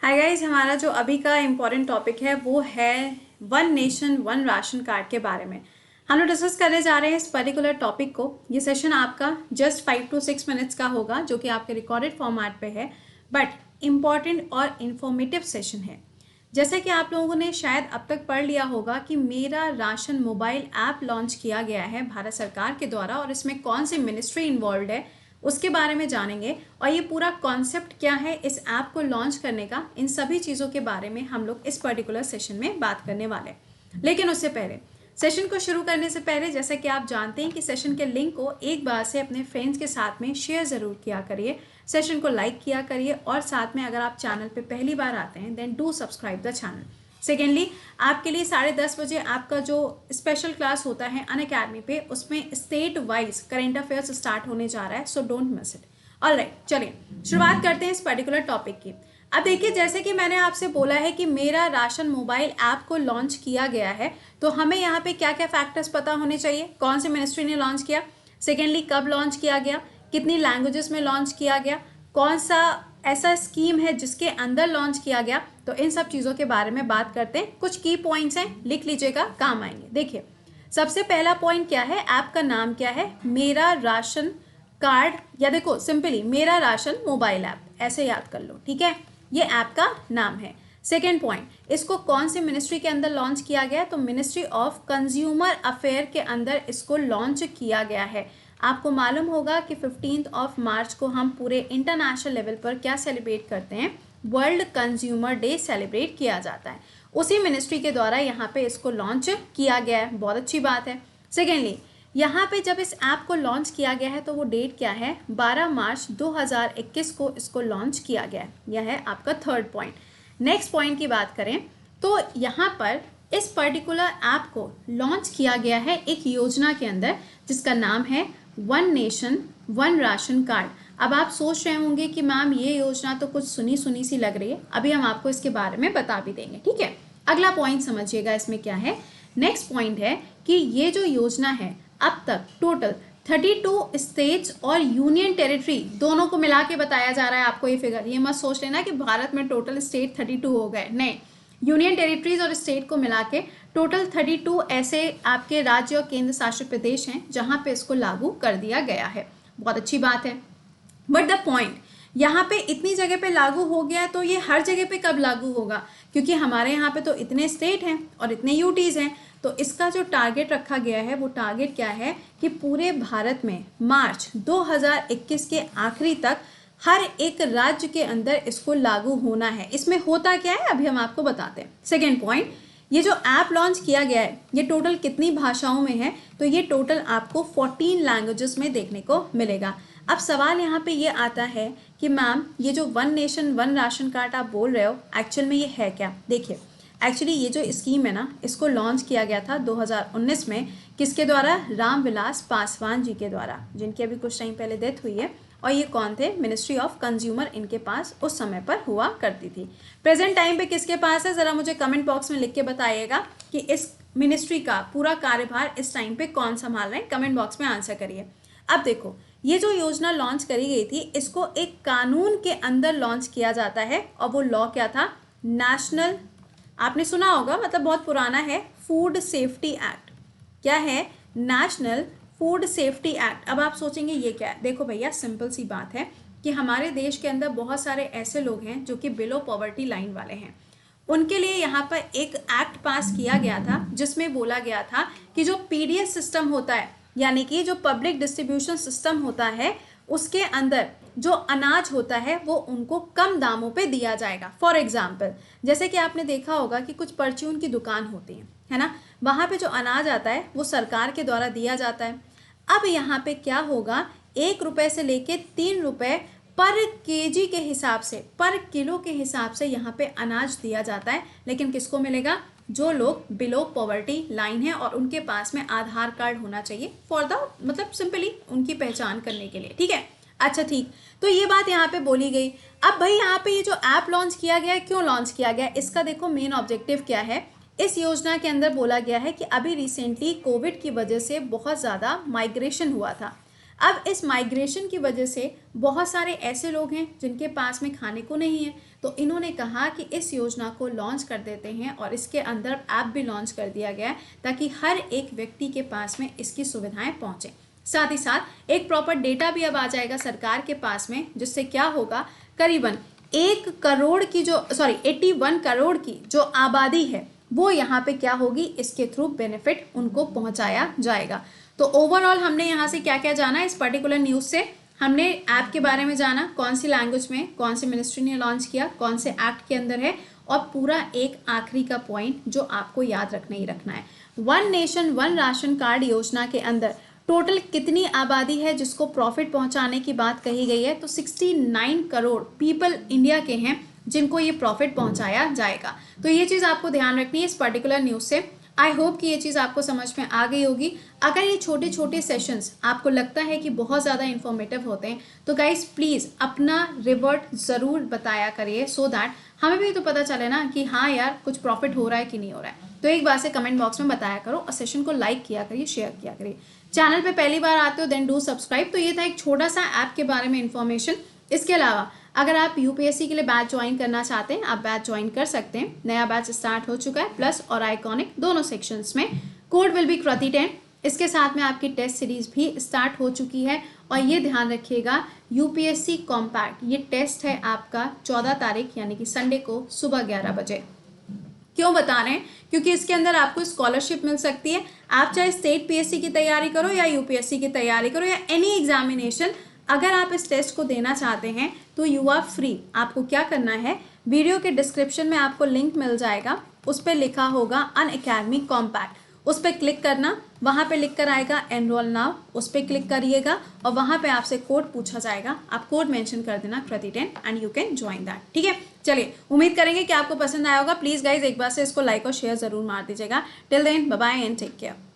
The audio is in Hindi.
हाय गाइस, हमारा जो अभी का इम्पोर्टेंट टॉपिक है वो है one nation one ration card के बारे में। हम लोग डिस्कस करने जा रहे हैं इस पर्टिकुलर टॉपिक को। ये सेशन आपका जस्ट 5 to 6 मिनट्स का होगा, जो कि आपके रिकॉर्डेड फॉर्मेट पे है, बट इम्पॉर्टेंट और इन्फॉर्मेटिव सेशन है। जैसे कि आप लोगों ने शायद अब तक पढ़ लिया होगा कि मेरा राशन मोबाइल ऐप लॉन्च किया गया है भारत सरकार के द्वारा, और इसमें कौन सी मिनिस्ट्री इन्वॉल्व है उसके बारे में जानेंगे। और ये पूरा कॉन्सेप्ट क्या है इस ऐप को लॉन्च करने का, इन सभी चीज़ों के बारे में हम लोग इस पर्टिकुलर सेशन में बात करने वाले हैं। लेकिन उससे पहले, सेशन को शुरू करने से पहले, जैसा कि आप जानते हैं कि सेशन के लिंक को एक बार से अपने फ्रेंड्स के साथ में शेयर ज़रूर किया करिए, सेशन को लाइक किया करिए, और साथ में अगर आप चैनल पे पहली बार आते हैं then do subscribe the channel. Secondly, आपके लिए 10:30 बजे आपका जो स्पेशल क्लास होता है अनअकैडमी पे, उसमें state wise current affairs start होने जा रहा है, so don't miss it. Alright, चलिए शुरुआत करते हैं इस पर्टिकुलर टॉपिक की। अब देखिए, जैसे कि मैंने आपसे बोला है कि मेरा राशन मोबाइल ऐप को लॉन्च किया गया है, तो हमें यहाँ पे क्या क्या फैक्टर्स पता होने चाहिए। कौन सी मिनिस्ट्री ने लॉन्च किया, सेकेंडली कब लॉन्च किया गया, कितनी लैंग्वेजेस में लॉन्च किया गया, कौन सा ऐसा स्कीम है जिसके अंदर लॉन्च किया गया। तो इन सब चीज़ों के बारे में बात करते हैं। कुछ की पॉइंट्स हैं, लिख लीजिएगा, काम आएंगे। देखिए, सबसे पहला पॉइंट क्या है, ऐप का नाम क्या है, मेरा राशन कार्ड, या देखो सिंपली मेरा राशन मोबाइल ऐप, ऐसे याद कर लो, ठीक है। ये ऐप का नाम है। सेकेंड पॉइंट, इसको कौन सी मिनिस्ट्री के अंदर लॉन्च किया गया, तो मिनिस्ट्री ऑफ कंज्यूमर अफेयर के अंदर इसको लॉन्च किया गया है। आपको मालूम होगा कि 15 मार्च को हम पूरे इंटरनेशनल लेवल पर क्या सेलिब्रेट करते हैं, वर्ल्ड कंज्यूमर डे सेलिब्रेट किया जाता है। उसी मिनिस्ट्री के द्वारा यहाँ पे इसको लॉन्च किया गया है, बहुत अच्छी बात है। सेकेंडली, यहाँ पे जब इस ऐप को लॉन्च किया गया है तो वो डेट क्या है, 12 मार्च 2021 को इसको लॉन्च किया गया है। यह है आपका थर्ड पॉइंट। नेक्स्ट पॉइंट की बात करें तो यहाँ पर इस पर्टिकुलर ऐप को लॉन्च किया गया है एक योजना के अंदर, जिसका नाम है one nation one ration card. अब आप सोच रहे होंगे कि मैम ये योजना तो कुछ सुनी सुनी सी लग रही है, अभी हम आपको इसके बारे में बता भी देंगे, ठीक है। अगला पॉइंट समझिएगा इसमें क्या है। नेक्स्ट पॉइंट है कि ये जो योजना है, अब तक टोटल 32 स्टेट्स और यूनियन टेरिटरी दोनों को मिला के बताया जा रहा है आपको ये फिगर। ये मत सोच लेना कि भारत में टोटल स्टेट 32 हो गए, नहीं, यूनियन टेरिटरीज और स्टेट को मिला के टोटल 32 ऐसे आपके राज्य और केंद्र शासित प्रदेश हैं जहां पे इसको लागू कर दिया गया है। बहुत अच्छी बात है। बट द पॉइंट, यहाँ पे इतनी जगह पे लागू हो गया है, तो ये हर जगह पे कब लागू होगा, क्योंकि हमारे यहाँ पे तो इतने स्टेट हैं और इतने यूटीज हैं। तो इसका जो टारगेट रखा गया है, वो टारगेट क्या है कि पूरे भारत में मार्च 2021 के आखिरी तक हर एक राज्य के अंदर इसको लागू होना है। इसमें होता क्या है अभी हम आपको बताते हैं। सेकेंड पॉइंट, ये जो ऐप लॉन्च किया गया है ये टोटल कितनी भाषाओं में है, तो ये टोटल आपको 14 लैंग्वेजेस में देखने को मिलेगा। अब सवाल यहाँ पे ये आता है कि मैम ये जो one nation one ration card आप बोल रहे हो, एक्चुअल में ये है क्या। देखिए, एक्चुअली ये जो स्कीम है ना, इसको लॉन्च किया गया था 2019 में, किसके द्वारा, रामविलास पासवान जी के द्वारा, जिनकी अभी कुछ टाइम पहले डेथ हुई है। और ये कौन थे, मिनिस्ट्री ऑफ कंज्यूमर इनके पास उस समय पर हुआ करती थी। प्रेजेंट टाइम पे किसके पास है, ज़रा मुझे कमेंट बॉक्स में लिख के बताइएगा कि इस मिनिस्ट्री का पूरा कार्यभार इस टाइम पे कौन संभाल रहे हैं, कमेंट बॉक्स में आंसर करिए। अब देखो, ये जो योजना लॉन्च करी गई थी, इसको एक कानून के अंदर लॉन्च किया जाता है, और वो लॉ क्या था, नेशनल, आपने सुना होगा, मतलब बहुत पुराना है, फूड सेफ्टी एक्ट। क्या है, नेशनल फूड सेफ्टी एक्ट। अब आप सोचेंगे ये क्या है, देखो भैया, सिंपल सी बात है कि हमारे देश के अंदर बहुत सारे ऐसे लोग हैं जो कि बिलो पॉवर्टी लाइन वाले हैं। उनके लिए यहाँ पर एक एक्ट पास किया गया था, जिसमें बोला गया था कि जो पीडीएस सिस्टम होता है, यानी कि जो पब्लिक डिस्ट्रीब्यूशन सिस्टम होता है, उसके अंदर जो अनाज होता है वो उनको कम दामों पे दिया जाएगा। फॉर एग्जाम्पल, जैसे कि आपने देखा होगा कि कुछ परचून की दुकान होती है ना, वहाँ पे जो अनाज आता है वो सरकार के द्वारा दिया जाता है। अब यहाँ पे क्या होगा, 1 रुपये से लेके 3 रुपये पर केजी के हिसाब से, पर किलो के हिसाब से यहाँ पे अनाज दिया जाता है। लेकिन किसको मिलेगा, जो लोग बिलो पॉवर्टी लाइन है और उनके पास में आधार कार्ड होना चाहिए फॉर द, मतलब सिंपली उनकी पहचान करने के लिए, ठीक है। अच्छा ठीक, तो ये बात यहाँ पे बोली गई। अब भाई यहाँ पे ये जो ऐप लॉन्च किया गया है, क्यों लॉन्च किया गया, इसका देखो मेन ऑब्जेक्टिव क्या है। इस योजना के अंदर बोला गया है कि अभी रिसेंटली कोविड की वजह से बहुत ज़्यादा माइग्रेशन हुआ था। अब इस माइग्रेशन की वजह से बहुत सारे ऐसे लोग हैं जिनके पास में खाने को नहीं है, तो इन्होंने कहा कि इस योजना को लॉन्च कर देते हैं और इसके अंदर ऐप भी लॉन्च कर दिया गया है ताकि हर एक व्यक्ति के पास में इसकी सुविधाएं पहुंचे। साथ ही साथ एक प्रॉपर डेटा भी अब आ जाएगा सरकार के पास में, जिससे क्या होगा, करीबन 81 करोड़ की जो आबादी है वो यहाँ पे क्या होगी, इसके थ्रू बेनिफिट उनको पहुंचाया जाएगा। तो ओवरऑल हमने यहाँ से क्या क्या जाना इस पर्टिकुलर न्यूज़ से, हमने ऐप के बारे में जाना, कौन सी लैंग्वेज में, कौन सी मिनिस्ट्री ने लॉन्च किया, कौन से एक्ट के अंदर है, और पूरा एक आखिरी का पॉइंट जो आपको याद रखना ही रखना है, one nation one ration card योजना के अंदर टोटल कितनी आबादी है जिसको प्रॉफिट पहुंचाने की बात कही गई है। तो 69 करोड़ पीपल इंडिया के हैं जिनको ये प्रॉफिट पहुंचाया जाएगा। तो ये चीज़ आपको ध्यान रखनी है इस पर्टिकुलर न्यूज़ से। आई होप कि ये चीज़ आपको समझ में आ गई होगी। अगर ये छोटे छोटे सेशंस आपको लगता है कि बहुत ज़्यादा इन्फॉर्मेटिव होते हैं तो गाइज प्लीज़ अपना रिवर्ट ज़रूर बताया करिए, सो दैट हमें भी तो पता चले ना कि हाँ यार कुछ प्रॉफिट हो रहा है कि नहीं हो रहा है। तो एक बार से कमेंट बॉक्स में बताया करो और सेशन को लाइक किया करिए, शेयर किया करिए। चैनल पे पहली बार आते हो देन डू सब्सक्राइब। तो ये था एक छोटा सा ऐप के बारे में इन्फॉर्मेशन। इसके अलावा अगर आप यूपीएससी के लिए बैच ज्वाइन करना चाहते हैं, आप बैच ज्वाइन कर सकते हैं। नया बैच स्टार्ट हो चुका है, प्लस और आइकॉनिक दोनों सेक्शंस में। कोड विल बी कृति 10। इसके साथ में आपकी टेस्ट सीरीज भी स्टार्ट हो चुकी है। और ये ध्यान रखिएगा, यूपीएससी कॉम्पैक्ट ये टेस्ट है आपका 14 तारीख यानी कि संडे को सुबह 11 बजे। क्यों बता रहे हैं, क्योंकि इसके अंदर आपको स्कॉलरशिप मिल सकती है। आप चाहे स्टेट पीएससी की तैयारी करो या यूपीएससी की तैयारी करो या एनी एग्जामिनेशन, अगर आप इस टेस्ट को देना चाहते हैं तो यू आर फ्री। आपको क्या करना है, वीडियो के डिस्क्रिप्शन में आपको लिंक मिल जाएगा, उस पर लिखा होगा अनअकैडमी कॉम्पैक्ट, उस पर क्लिक करना, वहाँ पे लिख कर आएगा एनरोल नाउ, उस पर क्लिक करिएगा और वहाँ पे आपसे कोड पूछा जाएगा। आप कोड मेंशन कर देना कृति 10 and you can join that. ठीक है, चलिए उम्मीद करेंगे कि आपको पसंद आया होगा। प्लीज़ गाइज एक बार से इसको लाइक और शेयर ज़रूर मार दीजिएगा। Till then bye bye and take care.